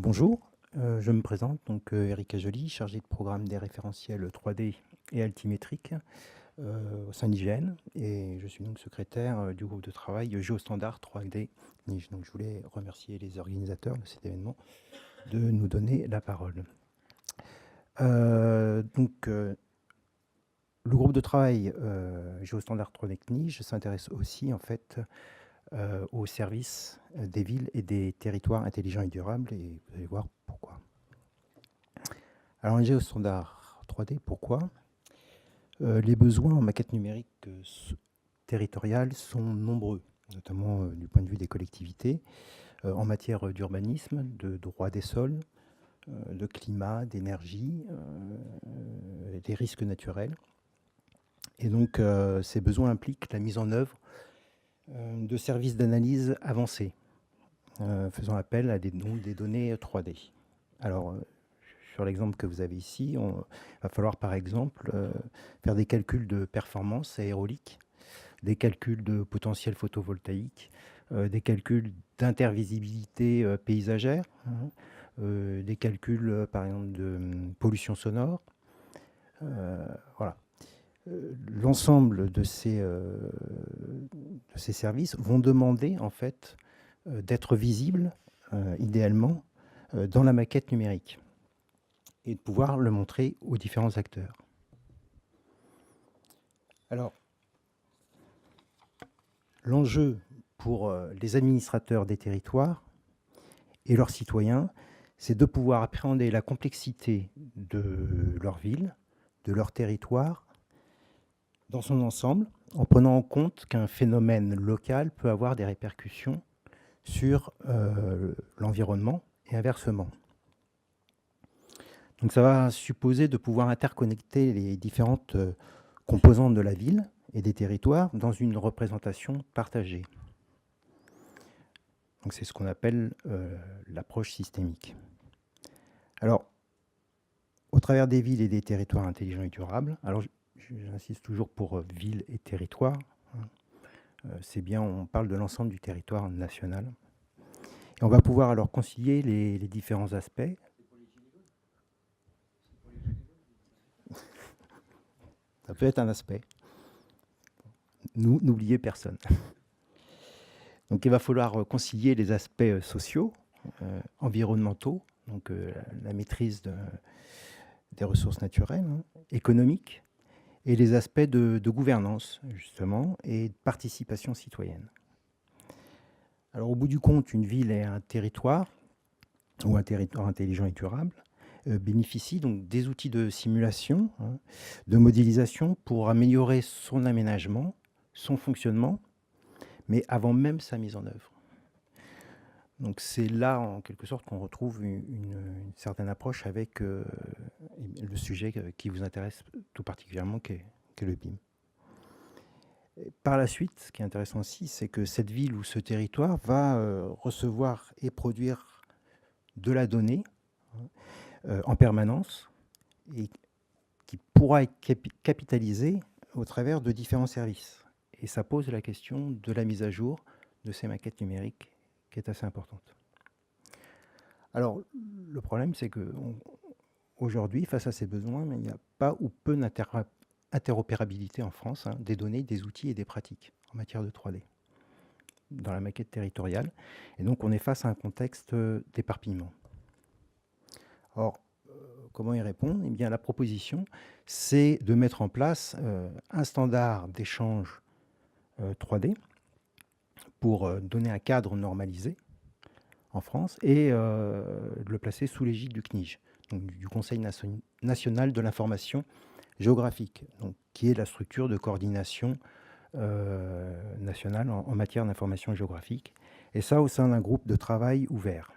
Bonjour, je me présente, donc Eric Ajoli, chargé de programme des référentiels 3D et altimétriques au sein d'IGN, et je suis donc secrétaire du groupe de travail Géostandard 3D Niche. Donc je voulais remercier les organisateurs de cet événement de nous donner la parole. Le groupe de travail Géostandard 3D Niche s'intéresse aussi en fait au service des villes et des territoires intelligents et durables, et vous allez voir pourquoi. Alors, un géostandard 3D, pourquoi les besoins en maquette numérique territoriale sont nombreux, notamment du point de vue des collectivités, en matière d'urbanisme, de droit des sols, de climat, d'énergie, des risques naturels. Et donc, ces besoins impliquent la mise en œuvre de services d'analyse avancés, faisant appel à des données 3D. Alors, sur l'exemple que vous avez ici, il va falloir par exemple faire des calculs de performance aérolique, des calculs de potentiel photovoltaïque, des calculs d'intervisibilité paysagère, hein, des calculs par exemple de pollution sonore. Voilà. L'ensemble de ces services vont demander en fait d'être visibles idéalement dans la maquette numérique et de pouvoir le montrer aux différents acteurs. Alors, l'enjeu pour les administrateurs des territoires et leurs citoyens, c'est de pouvoir appréhender la complexité de leur ville, de leur territoire, dans son ensemble, en prenant en compte qu'un phénomène local peut avoir des répercussions sur l'environnement et inversement. Donc ça va supposer de pouvoir interconnecter les différentes composantes de la ville et des territoires dans une représentation partagée. Donc c'est ce qu'on appelle l'approche systémique. Alors, au travers des villes et des territoires intelligents et durables, alors j'insiste toujours pour ville et territoire, hein, c'est bien, on parle de l'ensemble du territoire national. Et on va pouvoir alors concilier les différents aspects. Ça peut être un aspect. N'oubliez personne. Donc il va falloir concilier les aspects sociaux, environnementaux, donc la maîtrise des ressources naturelles, hein, économiques, et les aspects de gouvernance, justement, et de participation citoyenne. Alors au bout du compte, une ville et un territoire, ou un territoire intelligent et durable, bénéficie donc des outils de simulation, hein, de modélisation pour améliorer son aménagement, son fonctionnement, mais avant même sa mise en œuvre. Donc c'est là, en quelque sorte, qu'on retrouve une certaine approche avec le sujet qui vous intéresse tout particulièrement, qui est le BIM. Et par la suite, ce qui est intéressant aussi, c'est que cette ville ou ce territoire va recevoir et produire de la donnée en permanence et qui pourra être capitalisée au travers de différents services. Et ça pose la question de la mise à jour de ces maquettes numériques qui est assez importante. Alors, le problème, c'est qu'aujourd'hui, face à ces besoins, il n'y a pas ou peu d'interopérabilité en France des données, des outils et des pratiques en matière de 3D dans la maquette territoriale. Et donc, on est face à un contexte d'éparpillement. Or, comment y répondre? Eh bien, la proposition, c'est de mettre en place un standard d'échange 3D pour donner un cadre normalisé en France et de le placer sous l'égide du CNIG, donc du Conseil national de l'information géographique, donc, qui est la structure de coordination nationale en matière d'information géographique, et ça au sein d'un groupe de travail ouvert.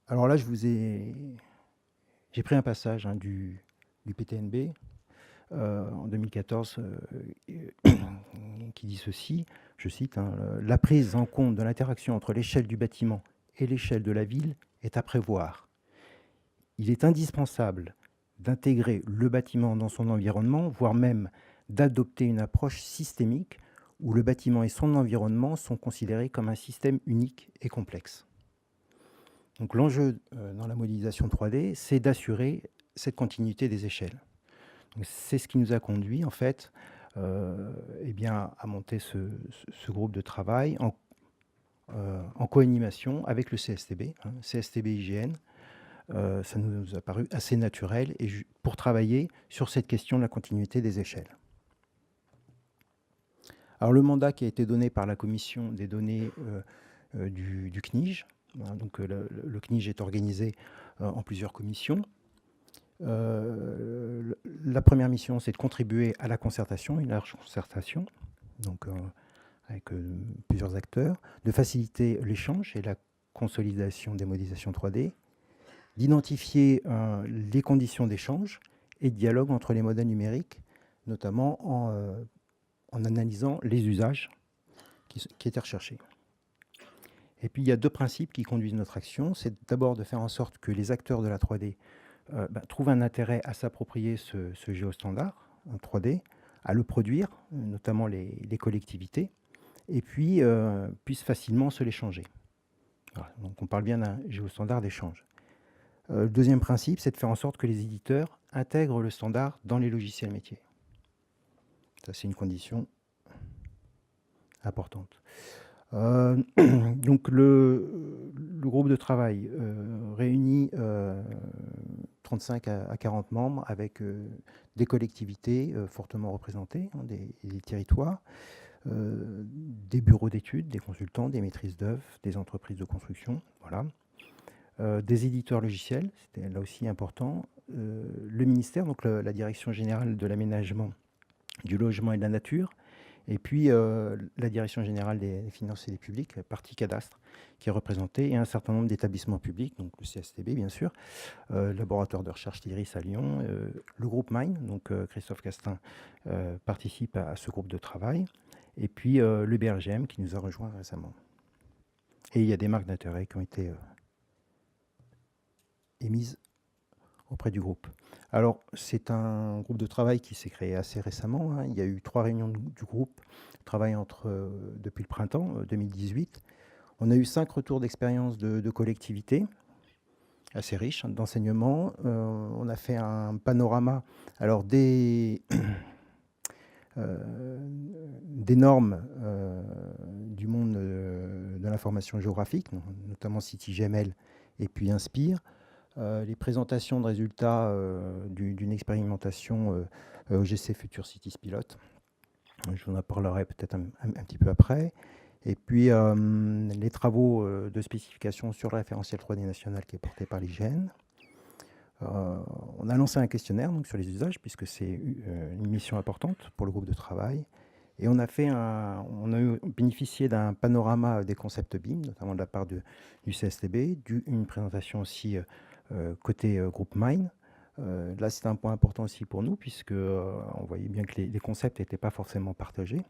Alors là, j'ai pris un passage du PTNB en 2014 qui dit ceci, je cite, la prise en compte de l'interaction entre l'échelle du bâtiment et l'échelle de la ville est à prévoir. Il est indispensable d'intégrer le bâtiment dans son environnement, voire même d'adopter une approche systémique où le bâtiment et son environnement sont considérés comme un système unique et complexe. Donc l'enjeu dans la modélisation 3D, c'est d'assurer cette continuité des échelles. C'est ce qui nous a conduit en fait eh bien, à monter ce groupe de travail en co-animation avec le CSTB, hein, CSTB IGN. Ça nous a paru assez naturel et pour travailler sur cette question de la continuité des échelles. Alors le mandat qui a été donné par la commission des données du CNIJ, hein, donc le CNIJ est organisé en plusieurs commissions. La première mission, c'est de contribuer à la concertation, une large concertation, donc avec plusieurs acteurs, de faciliter l'échange et la consolidation des modélisations 3D, d'identifier les conditions d'échange et de dialogue entre les modèles numériques, notamment en analysant les usages qui étaient recherchés. Et puis, il y a deux principes qui conduisent notre action. C'est d'abord de faire en sorte que les acteurs de la 3D trouvent un intérêt à s'approprier ce géostandard en 3D, à le produire, notamment les collectivités, et puis puissent facilement se l'échanger. Voilà, donc on parle bien d'un géostandard d'échange. Le deuxième principe, c'est de faire en sorte que les éditeurs intègrent le standard dans les logiciels métiers. Ça, c'est une condition importante. Donc le groupe de travail réunit 35 à 40 membres avec des collectivités fortement représentées, hein, des territoires, des bureaux d'études, des consultants, des maîtrises d'œuvre, des entreprises de construction, voilà. Des éditeurs logiciels, c'était là aussi important, le ministère, donc la Direction générale de l'aménagement, du logement et de la nature, et puis la Direction générale des finances et des publics, la partie cadastre, qui est représentée, et un certain nombre d'établissements publics, donc le CSTB bien sûr, laboratoire de recherche l'IRIS à Lyon, le groupe Mine, donc Christophe Castin participe à ce groupe de travail, et puis le BRGM qui nous a rejoint récemment. Et il y a des marques d'intérêt qui ont été émises auprès du groupe. Alors, c'est un groupe de travail qui s'est créé assez récemment, hein. Il y a eu 3 réunions du groupe, travail depuis le printemps 2018. On a eu 5 retours d'expérience de collectivités, assez riches, hein, d'enseignement. On a fait un panorama alors des normes du monde de l'information géographique, notamment CityGML et puis Inspire. Les présentations de résultats d'une expérimentation OGC Future Cities Pilote. Je vous en parlerai peut-être un petit peu après. Et puis les travaux de spécification sur le référentiel 3D national qui est porté par l'IGN. On a lancé un questionnaire donc, sur les usages, puisque c'est une mission importante pour le groupe de travail. Et on a bénéficié d'un panorama des concepts BIM, notamment de la part du CSTB, une présentation aussi côté groupe Mine. Là, c'est un point important aussi pour nous, puisque on voyait bien que les concepts n'étaient pas forcément partagés,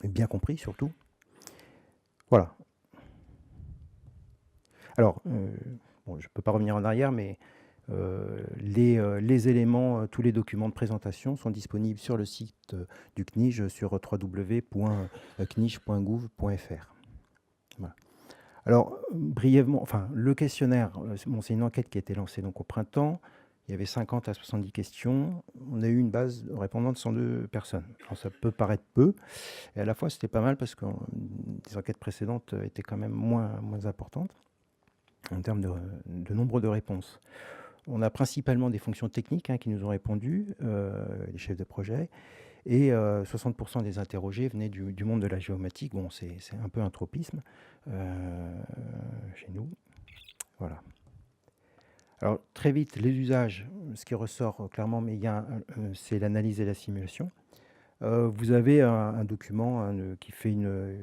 et bien compris surtout. Voilà. Alors, bon, je ne peux pas revenir en arrière, mais les éléments, tous les documents de présentation sont disponibles sur le site du CNIJ sur www.cnij.gouv.fr. Voilà. Alors, brièvement, enfin, le questionnaire, bon, c'est une enquête qui a été lancée donc, au printemps. Il y avait 50 à 70 questions. On a eu une base répondant de 102 personnes. Alors, ça peut paraître peu, et à la fois, c'était pas mal parce que les enquêtes précédentes étaient quand même moins importantes en termes de nombre de réponses. On a principalement des fonctions techniques qui nous ont répondu, les chefs de projet, et 60% des interrogés venaient du monde de la géomatique. Bon, c'est un peu un tropisme chez nous. Voilà. Alors, très vite, les usages, ce qui ressort clairement, mais c'est l'analyse et la simulation. Vous avez un document qui fait je ne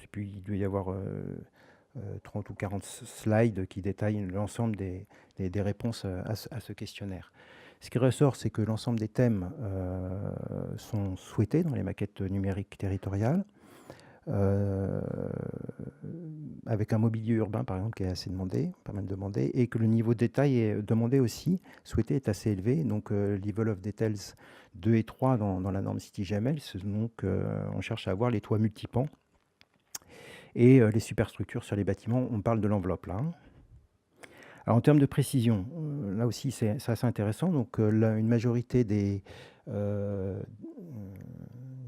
sais plus, il doit y avoir 30 ou 40 slides qui détaillent l'ensemble des réponses à ce questionnaire. Ce qui ressort, c'est que l'ensemble des thèmes sont souhaités dans les maquettes numériques territoriales, avec un mobilier urbain, par exemple, qui est assez demandé, pas mal demandé, et que le niveau de détail est demandé aussi, souhaité, est assez élevé. Donc, Level of Details 2 et 3 dans la norme CityGML, donc on cherche à avoir les toits multipans. Et les superstructures sur les bâtiments, on parle de l'enveloppe là. Alors en termes de précision, là aussi c'est assez intéressant. Donc une majorité euh,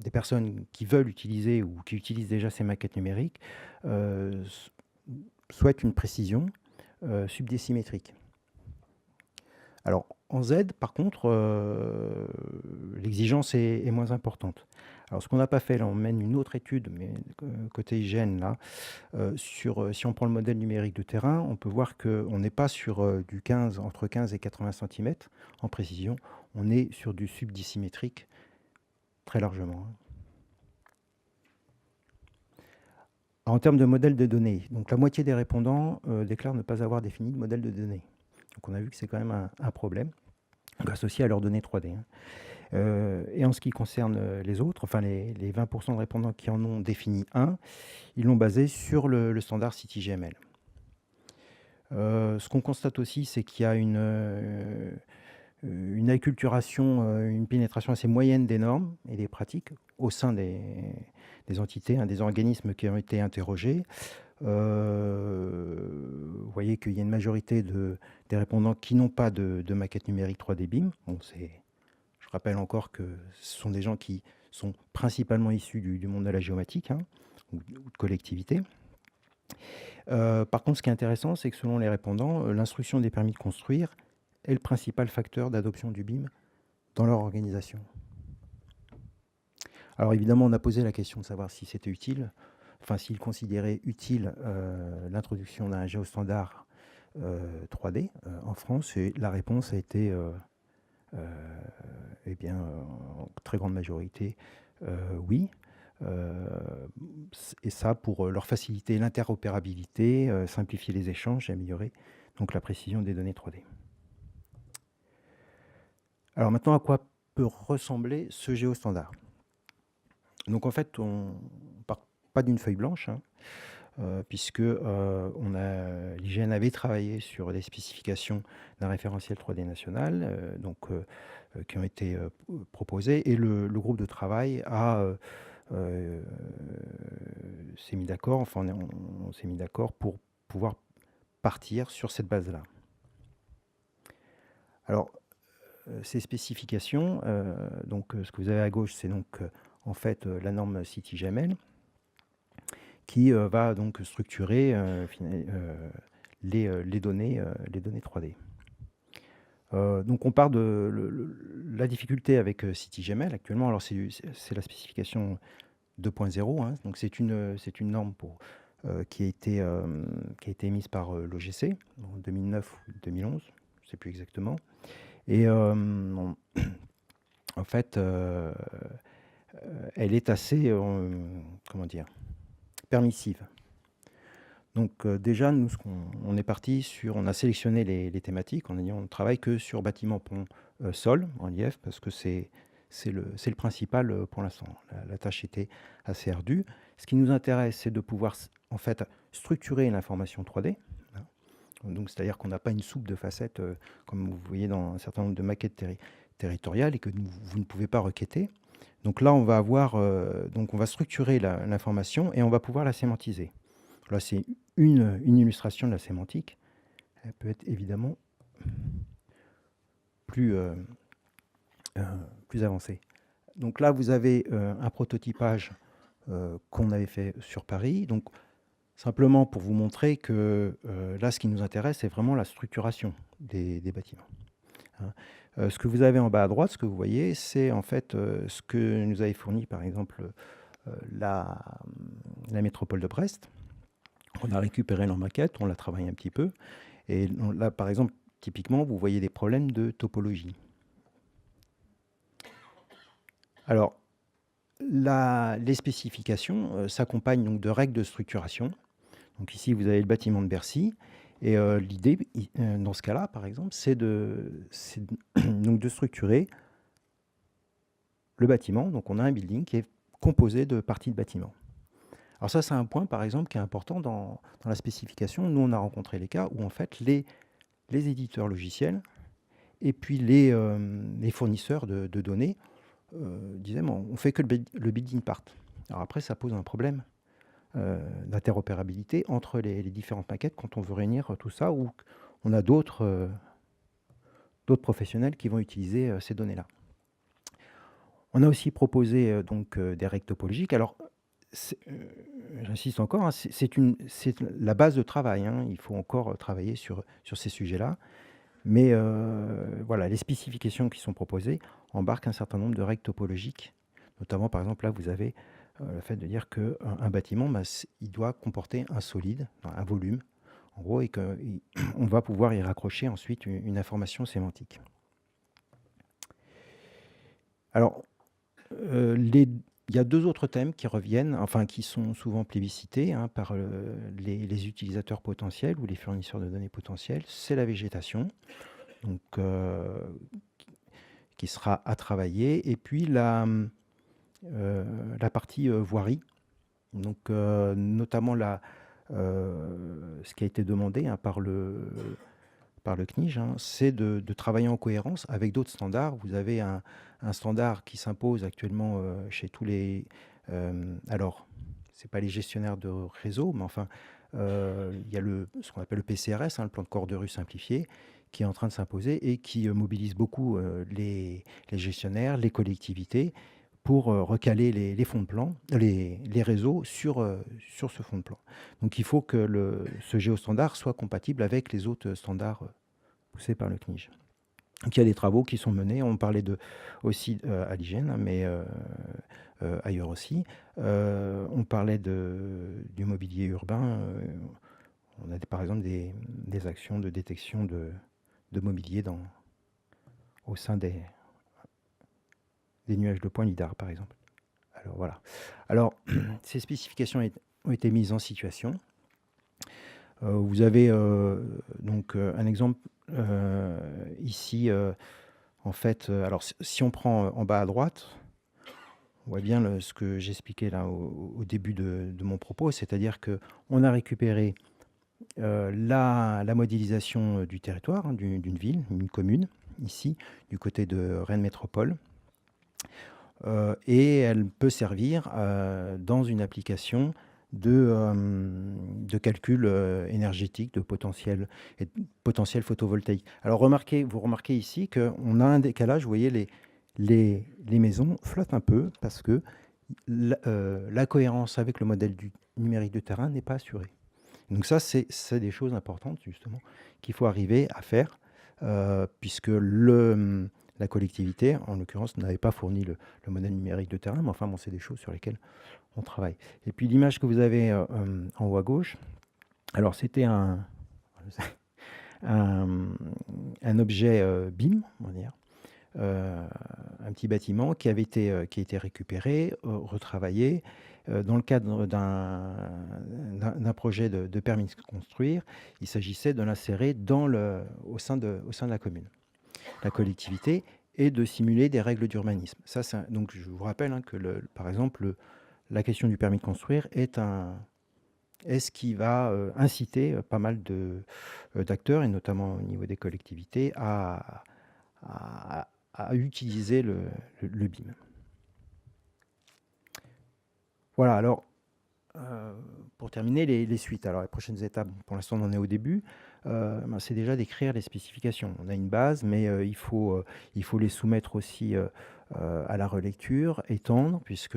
des personnes qui veulent utiliser ou qui utilisent déjà ces maquettes numériques souhaitent une précision subdécimétrique. Alors en Z, par contre, l'exigence est moins importante. Alors ce qu'on n'a pas fait, là on mène une autre étude, mais côté hygiène, là, si on prend le modèle numérique de terrain, on peut voir qu'on n'est pas sur du 15, entre 15 et 80 cm en précision, on est sur du subdécimétrique très largement. En termes de modèle de données, donc la moitié des répondants déclarent ne pas avoir défini de modèle de données. Donc on a vu que c'est quand même un problème associé à leurs données 3D. Et en ce qui concerne les autres, enfin les 20% de répondants qui en ont défini un, ils l'ont basé sur le standard CityGML. Ce qu'on constate aussi, c'est qu'il y a une acculturation, une pénétration assez moyenne des normes et des pratiques au sein des entités, des organismes qui ont été interrogés. Vous voyez qu'il y a une majorité des répondants qui n'ont pas de maquette numérique 3D BIM. Bon, je rappelle encore que ce sont des gens qui sont principalement issus du monde de la géomatique ou de collectivité. Par contre, ce qui est intéressant, c'est que selon les répondants, l'instruction des permis de construire est le principal facteur d'adoption du BIM dans leur organisation. Alors évidemment, on a posé la question de savoir si c'était utile, enfin s'ils considéraient utile l'introduction d'un géostandard 3D en France, et la réponse a été eh bien, en très grande majorité, oui. Et ça pour leur faciliter l'interopérabilité, simplifier les échanges et améliorer donc la précision des données 3D. Alors maintenant, à quoi peut ressembler ce géostandard? Donc en fait, on ne part pas d'une feuille blanche, puisque l'IGN avait travaillé sur les spécifications d'un référentiel 3D national, qui ont été proposées, et le groupe de travail s'est mis d'accord, enfin on s'est mis d'accord pour pouvoir partir sur cette base-là. Alors, ces spécifications, ce que vous avez à gauche, c'est donc en fait la norme CityGML, qui va donc structurer les données 3D. Donc on part de la difficulté avec CityGML actuellement. Alors c'est la spécification 2.0, donc c'est une norme qui a été émise par l'OGC en 2009 ou 2011, je ne sais plus exactement. Et en fait, elle est assez, comment dire, permissive. Donc déjà, nous, on est parti sur, on a sélectionné les thématiques, on a dit on ne travaille que sur bâtiment, pont, sol, en relief, parce que c'est le principal pour l'instant. La tâche était assez ardue. Ce qui nous intéresse, c'est de pouvoir en fait structurer l'information 3D. Donc c'est-à-dire qu'on n'a pas une soupe de facettes comme vous voyez dans un certain nombre de maquettes territoriales et que vous ne pouvez pas requêter. Donc là, on va avoir, donc on va structurer l'information et on va pouvoir la sémantiser. Là, c'est une illustration de la sémantique. Elle peut être évidemment plus avancée. Donc là, vous avez un prototypage qu'on avait fait sur Paris. Donc simplement pour vous montrer que là, ce qui nous intéresse, c'est vraiment la structuration des bâtiments. Ce que vous avez en bas à droite, ce que vous voyez, c'est en fait ce que nous avait fourni par exemple la métropole de Brest. On a récupéré leur maquette, on l'a travaillé un petit peu. Et là, par exemple, typiquement, vous voyez des problèmes de topologie. Alors, les spécifications s'accompagnent donc de règles de structuration. Donc ici, vous avez le bâtiment de Bercy. Et l'idée, dans ce cas-là, par exemple, c'est donc de structurer le bâtiment. Donc on a un building qui est composé de parties de bâtiments. Alors ça, c'est un point, par exemple, qui est important dans la spécification. Nous, on a rencontré les cas où, en fait, les éditeurs logiciels et puis les fournisseurs de données disaient, bon, on fait que le building part. Alors après, ça pose un problème d'interopérabilité entre les différentes maquettes quand on veut réunir tout ça, ou on a d'autres professionnels qui vont utiliser ces données-là. On a aussi proposé donc des règles topologiques. Alors, j'insiste encore, hein, c'est la base de travail, hein. Il faut encore travailler sur ces sujets-là. Mais voilà, les spécifications qui sont proposées embarquent un certain nombre de règles topologiques. Notamment, par exemple, là, vous avez le fait de dire qu'un bâtiment, il doit comporter un solide, un volume, en gros, et qu'on va pouvoir y raccrocher ensuite une information sémantique. Alors, il y a 2 autres thèmes qui reviennent, enfin qui sont souvent plébiscités hein, par les utilisateurs potentiels ou les fournisseurs de données potentiels. C'est la végétation, donc, qui sera à travailler, et puis la partie voirie. Donc, notamment ce qui a été demandé hein, par le CNIJ, hein, c'est de travailler en cohérence avec d'autres standards. Vous avez un standard qui s'impose actuellement chez tous les... alors, ce n'est pas les gestionnaires de réseau, mais enfin, il y a ce qu'on appelle le PCRS, hein, le plan de corps de rue simplifié, qui est en train de s'imposer et qui mobilise beaucoup les gestionnaires, les collectivités, pour recaler les fonds de plan, les réseaux sur ce fond de plan. Donc il faut que ce géostandard soit compatible avec les autres standards poussés par le CNIJ. Donc il y a des travaux qui sont menés, on parlait aussi à l'hygiène, hein, mais ailleurs aussi. On parlait du mobilier urbain, on a par exemple des actions de détection de mobilier au sein des nuages de points LIDAR, par exemple. Alors voilà. Alors, ces spécifications ont été mises en situation. Vous avez donc un exemple ici. En fait, alors si on prend en bas à droite, on voit bien ce que j'expliquais là au début de mon propos, c'est-à-dire qu'on a récupéré la modélisation du territoire, hein, d'une ville, une commune, ici, du côté de Rennes Métropole. Et elle peut servir dans une application de calcul énergétique, de potentiel photovoltaïque. Alors vous remarquez ici qu'on a un décalage, vous voyez, les maisons flottent un peu parce que la cohérence avec le modèle numérique de terrain n'est pas assurée. Donc ça, c'est des choses importantes, justement, qu'il faut arriver à faire, puisque la collectivité, en l'occurrence, n'avait pas fourni le modèle numérique de terrain, mais enfin, bon, c'est des choses sur lesquelles on travaille. Et puis l'image que vous avez en haut à gauche, alors c'était un objet BIM, on va dire, un petit bâtiment qui a été récupéré, retravaillé, dans le cadre d'un projet de permis de construire. Il s'agissait de l'insérer au sein de la commune, la collectivité, et de simuler des règles d'urbanisme. Donc je vous rappelle hein, que par exemple la question du permis de construire est ce qui va inciter pas mal d'acteurs, et notamment au niveau des collectivités, à utiliser le BIM. Voilà, alors, pour terminer, les suites. Alors, les prochaines étapes, pour l'instant, on en est au début. C'est déjà d'écrire les spécifications. On a une base, mais il faut les soumettre aussi à la relecture, étendre, puisque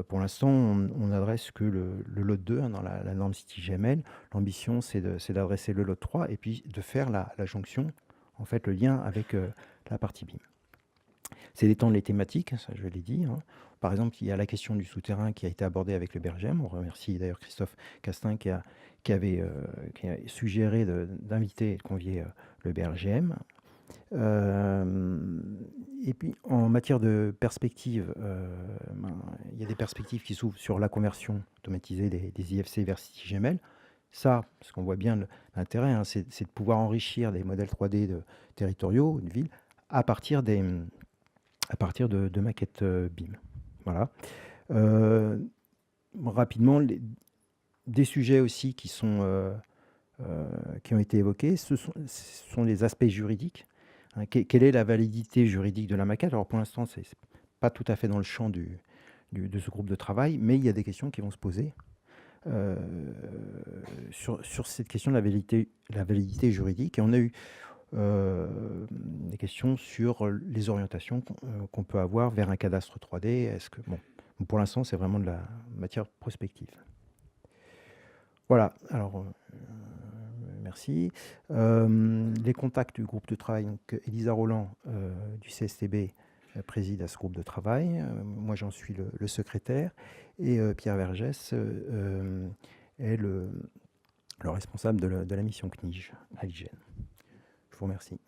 pour l'instant, on n'adresse que le lot 2 hein, dans la norme CityGML. L'ambition, c'est d'adresser le lot 3 et puis de faire la jonction, en fait, le lien avec la partie BIM. C'est d'étendre les thématiques, ça je l'ai dit. Hein. Par exemple, il y a la question du souterrain qui a été abordée avec le BRGM. On remercie d'ailleurs Christophe Castin qui a suggéré d'inviter et de convier le BRGM. Et puis en matière de perspectives, il y a des perspectives qui s'ouvrent sur la conversion automatisée des IFC vers CityGML. Ça, parce qu'on voit bien l'intérêt, hein, c'est de pouvoir enrichir des modèles 3D territoriaux, une ville, à partir de maquettes BIM. Voilà. Rapidement, des sujets aussi qui ont été évoqués, ce sont les aspects juridiques. Hein, quelle est la validité juridique de la maquette? Alors pour l'instant, c'est pas tout à fait dans le champ de ce groupe de travail, mais il y a des questions qui vont se poser. sur cette question de la validité juridique. Et on a eu des questions sur les orientations qu'on peut avoir vers un cadastre 3D. Est-ce que, bon, pour l'instant, c'est vraiment de la matière prospective. Voilà, alors merci. Les contacts du groupe de travail, donc Elisa Roland du CSTB préside à ce groupe de travail. Moi, j'en suis le secrétaire. Et Pierre Vergès est le responsable de la mission CNIJ à l'IGN. Je vous remercie.